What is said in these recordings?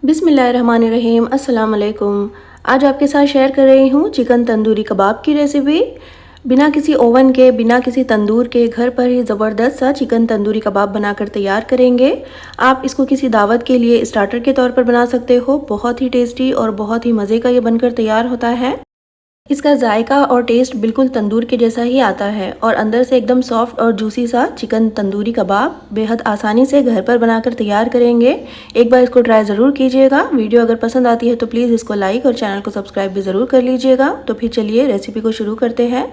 बिस्मिल्लाहिर्रहमानिर्रहीम। अस्सलाम वालेकुम। आज आपके साथ शेयर कर रही हूँ चिकन तंदूरी कबाब की रेसिपी। बिना किसी ओवन के, बिना किसी तंदूर के घर पर ही ज़बरदस्त सा चिकन तंदूरी कबाब बनाकर तैयार करेंगे। आप इसको किसी दावत के लिए स्टार्टर के तौर पर बना सकते हो। बहुत ही टेस्टी और बहुत ही मज़े का ये बनकर तैयार होता है। इसका जायका और टेस्ट बिल्कुल तंदूर के जैसा ही आता है और अंदर से एकदम सॉफ्ट और जूसी सा चिकन तंदूरी कबाब बेहद आसानी से घर पर बनाकर तैयार करेंगे। एक बार इसको ट्राई ज़रूर कीजिएगा। वीडियो अगर पसंद आती है तो प्लीज़ इसको लाइक और चैनल को सब्सक्राइब भी ज़रूर कर लीजिएगा। तो फिर चलिए रेसिपी को शुरू करते हैं।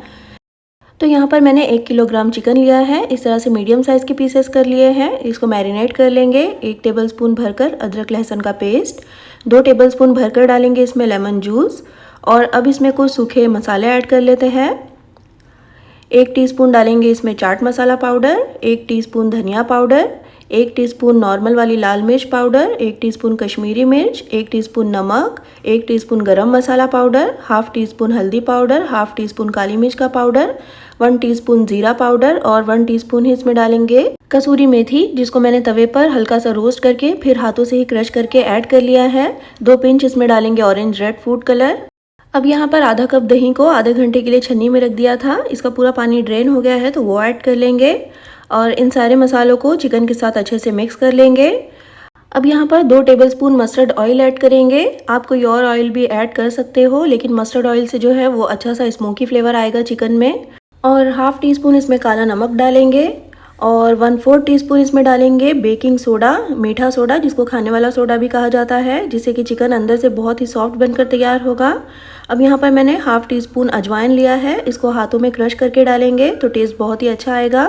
तो यहाँ पर मैंने 1 किलोग्राम चिकन लिया है। इस तरह से मीडियम साइज़ के पीसेस कर लिए हैं। इसको मैरिनेट कर लेंगे। 1 टेबलस्पून भरकर अदरक लहसुन का पेस्ट, 2 टेबलस्पून भरकर डालेंगे इसमें लेमन जूस। और अब इसमें कुछ सूखे मसाले ऐड कर लेते हैं। 1 टीस्पून डालेंगे इसमें चाट मसाला पाउडर, 1 टीस्पून धनिया पाउडर, 1 टीस्पून नॉर्मल वाली लाल मिर्च पाउडर, 1 टीस्पून कश्मीरी मिर्च, 1 टीस्पून नमक, 1 टीस्पून गरम मसाला पाउडर, हाफ टीस्पून हल्दी पाउडर, हाफ टीस्पून काली मिर्च का पाउडर, 1 टीस्पून जीरा पाउडर और 1 टीस्पून ही इसमें डालेंगे कसूरी मेथी, जिसको मैंने तवे पर हल्का सा रोस्ट करके फिर हाथों से ही क्रश करके ऐड कर लिया है। 2 पिंच इसमें डालेंगे ऑरेंज रेड फूड कलर। अब यहाँ पर आधा कप दही को आधे घंटे के लिए छन्नी में रख दिया था। इसका पूरा पानी ड्रेन हो गया है तो वो ऐड कर लेंगे और इन सारे मसालों को चिकन के साथ अच्छे से मिक्स कर लेंगे। अब यहाँ पर 2 टेबलस्पून मस्टर्ड ऑयल ऐड करेंगे। आप कोई और ऑयल भी ऐड कर सकते हो, लेकिन मस्टर्ड ऑयल से जो है वो अच्छा सा स्मोकी फ्लेवर आएगा चिकन में। और हाफ टी स्पून इसमें काला नमक डालेंगे और 1/4 टीस्पून इसमें डालेंगे बेकिंग सोडा, मीठा सोडा, जिसको खाने वाला सोडा भी कहा जाता है, जिससे कि चिकन अंदर से बहुत ही सॉफ्ट बनकर तैयार होगा। अब यहाँ पर मैंने हाफ टी स्पून अजवाइन लिया है। इसको हाथों में क्रश करके डालेंगे तो टेस्ट बहुत ही अच्छा आएगा।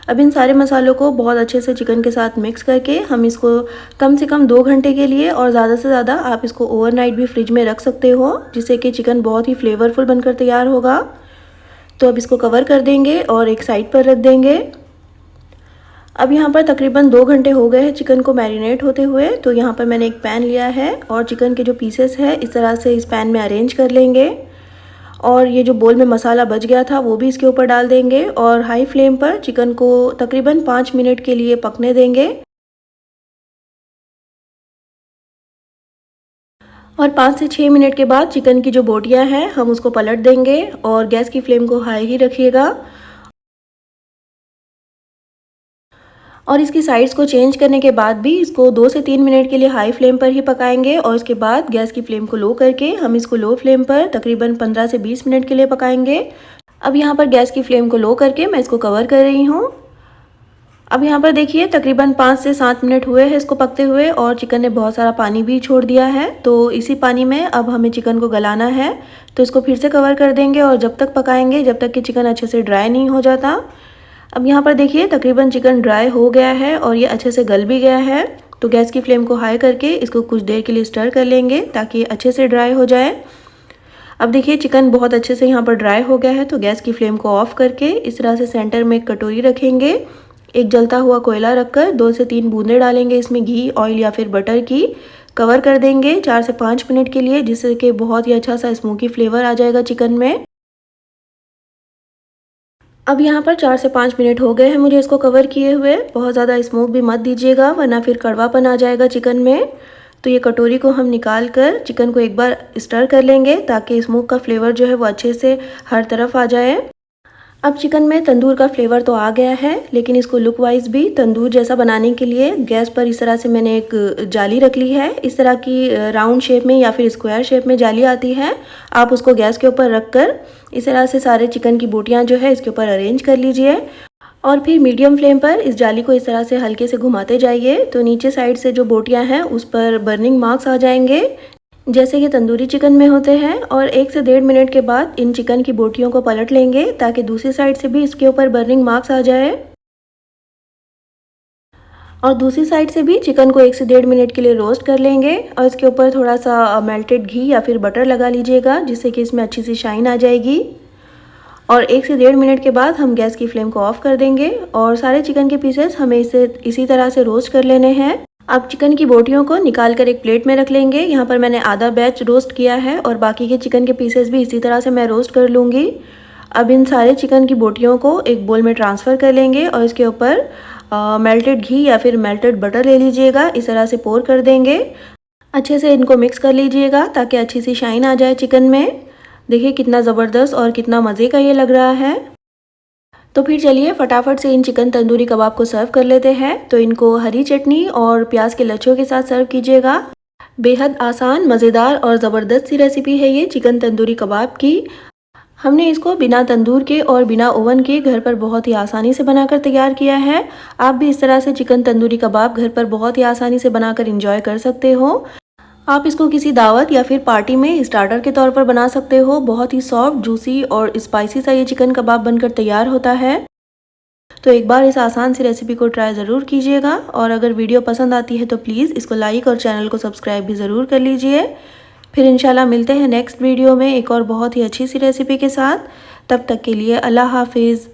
अब इन सारे मसालों को बहुत अच्छे से चिकन के साथ मिक्स करके हम इसको कम से कम 2 घंटे के लिए और ज़्यादा से ज़्यादा आप इसको ओवरनाइट भी फ्रिज में रख सकते हो, जिससे कि चिकन बहुत ही फ्लेवरफुल बनकर तैयार होगा। तो अब इसको कवर कर देंगे और एक साइड पर रख देंगे। अब यहाँ पर तकरीबन 2 घंटे हो गए हैं चिकन को मैरिनेट होते हुए। तो यहाँ पर मैंने एक पैन लिया है और चिकन के जो पीसेस हैं इस तरह से इस पैन में अरेंज कर लेंगे और ये जो बोल में मसाला बच गया था वो भी इसके ऊपर डाल देंगे और हाई फ्लेम पर चिकन को तकरीबन 5 मिनट के लिए पकने देंगे। और 5 से 6 मिनट के बाद चिकन की जो बोटियाँ हैं हम उसको पलट देंगे और गैस की फ्लेम को हाई ही रखिएगा। और इसकी साइड्स को चेंज करने के बाद भी इसको 2 से 3 मिनट के लिए हाई फ्लेम पर ही पकाएंगे और उसके बाद गैस की फ्लेम को लो करके हम इसको लो फ्लेम पर तकरीबन 15 से 20 मिनट के लिए पकाएंगे। अब यहाँ पर गैस की फ्लेम को लो करके मैं इसको कवर कर रही हूँ। अब यहाँ पर देखिए तकरीबन 5 से 7 मिनट हुए हैं इसको पकते हुए और चिकन ने बहुत सारा पानी भी छोड़ दिया है। तो इसी पानी में अब हमें चिकन को गलाना है। तो इसको फिर से कवर कर देंगे और जब तक पकाएंगे जब तक कि चिकन अच्छे से ड्राई नहीं हो जाता। अब यहाँ पर देखिए तकरीबन चिकन ड्राई हो गया है और ये अच्छे से गल भी गया है। तो गैस की फ्लेम को हाई करके इसको कुछ देर के लिए स्टर कर लेंगे ताकि अच्छे से ड्राई हो जाए। अब देखिए चिकन बहुत अच्छे से यहाँ पर ड्राई हो गया है तो गैस की फ्लेम को ऑफ करके इस तरह से सेंटर में एक कटोरी रखेंगे। एक जलता हुआ कोयला रखकर 2 से 3 बूंदें डालेंगे इसमें घी, ऑयल या फिर बटर की। कवर कर देंगे 4 से 5 मिनट के लिए, जिससे कि बहुत ही अच्छा सा स्मोकी फ्लेवर आ जाएगा चिकन में। अब यहाँ पर 4 से 5 मिनट हो गए हैं मुझे इसको कवर किए हुए। बहुत ज़्यादा स्मोक भी मत दीजिएगा वरना फिर कड़वापन आ जाएगा चिकन में। तो ये कटोरी को हम निकाल कर चिकन को एक बार स्टर कर लेंगे ताकि स्मोक का फ्लेवर जो है वो अच्छे से हर तरफ आ जाए। अब चिकन में तंदूर का फ्लेवर तो आ गया है, लेकिन इसको लुक वाइज भी तंदूर जैसा बनाने के लिए गैस पर इस तरह से मैंने एक जाली रख ली है। इस तरह की राउंड शेप में या फिर स्क्वायर शेप में जाली आती है। आप उसको गैस के ऊपर रख कर इस तरह से सारे चिकन की बोटियां जो है इसके ऊपर अरेंज कर लीजिए और फिर मीडियम फ्लेम पर इस जाली को इस तरह से हल्के से घुमाते जाइए। तो नीचे साइड से जो बोटियां हैं उस पर बर्निंग मार्क्स आ जाएंगे, जैसे कि तंदूरी चिकन में होते हैं। और 1 से 1.5 मिनट के बाद इन चिकन की बोटियों को पलट लेंगे ताकि दूसरी साइड से भी इसके ऊपर बर्निंग मार्क्स आ जाए। और दूसरी साइड से भी चिकन को 1 से 1.5 मिनट के लिए रोस्ट कर लेंगे और इसके ऊपर थोड़ा सा मेल्टेड घी या फिर बटर लगा लीजिएगा, जिससे कि इसमें अच्छी सी शाइन आ जाएगी। और 1 से 1.5 मिनट के बाद हम गैस की फ्लेम को ऑफ कर देंगे और सारे चिकन के पीसेस हमें इसी तरह से रोस्ट कर लेने हैं। अब चिकन की बोटियों को निकाल कर एक प्लेट में रख लेंगे। यहाँ पर मैंने आधा बैच रोस्ट किया है और बाकी के चिकन के पीसेस भी इसी तरह से मैं रोस्ट कर लूँगी। अब इन सारे चिकन की बोटियों को एक बोल में ट्रांसफ़र कर लेंगे और इसके ऊपर मेल्टेड घी या फिर मेल्टेड बटर ले लीजिएगा, इस तरह से पोर कर देंगे। अच्छे से इनको मिक्स कर लीजिएगा ताकि अच्छी सी शाइन आ जाए चिकन में। देखिए कितना ज़बरदस्त और कितना मज़े का ये लग रहा है। तो फिर चलिए फटाफट से इन चिकन तंदूरी कबाब को सर्व कर लेते हैं। तो इनको हरी चटनी और प्याज के लच्छों के साथ सर्व कीजिएगा। बेहद आसान, मज़ेदार और ज़बरदस्त सी रेसिपी है ये चिकन तंदूरी कबाब की। हमने इसको बिना तंदूर के और बिना ओवन के घर पर बहुत ही आसानी से बनाकर तैयार किया है। आप भी इस तरह से चिकन तंदूरी कबाब घर पर बहुत ही आसानी से बनाकर एंजॉय कर सकते हो। आप इसको किसी दावत या फिर पार्टी में स्टार्टर के तौर पर बना सकते हो। बहुत ही सॉफ्ट, जूसी और स्पाइसी सा ये चिकन कबाब बनकर तैयार होता है। तो एक बार इस आसान सी रेसिपी को ट्राई ज़रूर कीजिएगा और अगर वीडियो पसंद आती है तो प्लीज़ इसको लाइक और चैनल को सब्सक्राइब भी ज़रूर कर लीजिए। फिर इंशाल्लाह मिलते हैं नेक्स्ट वीडियो में एक और बहुत ही अच्छी सी रेसिपी के साथ। तब तक के लिए अल्लाह हाफिज़।